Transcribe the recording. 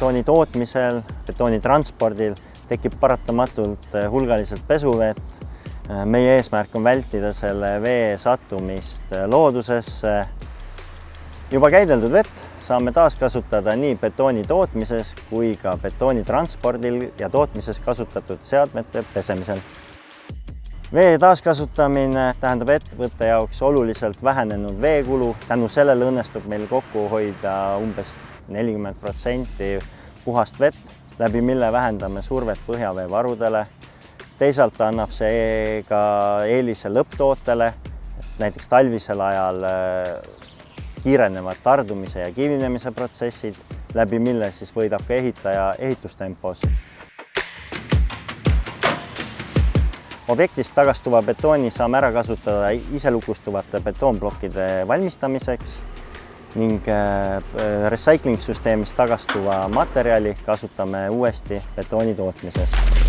betooni tootmisel, betooni transpordil tekib paratamatult hulgaliselt pesuvett. Meie eesmärk on vältida selle vee sattumist loodusesse. Juba käideldud vett saame taaskasutada nii betooni tootmises kui ka betooni transpordil ja tootmises kasutatud seadmete pesemisel. Vee taaskasutamine tähendab ettevõtte jaoks oluliselt vähenenud veekulu. Tänu sellele õnnestub meil kokku hoida umbes 40% puhast vett, läbi mille vähendame survet põhjaveevarudele. Teisalt annab see ka eelise lõpptootele, näiteks talvisel ajal kiirenevad tardumise ja kivinemise protsessid, läbi mille siis võidab ka ehitaja ehitustempos. Objektist tagastuva betooni saame ära kasutada iselukustuvate betoonplokkide valmistamiseks ning recycling-süsteemist tagastuva materjali kasutame uuesti betooni tootmises.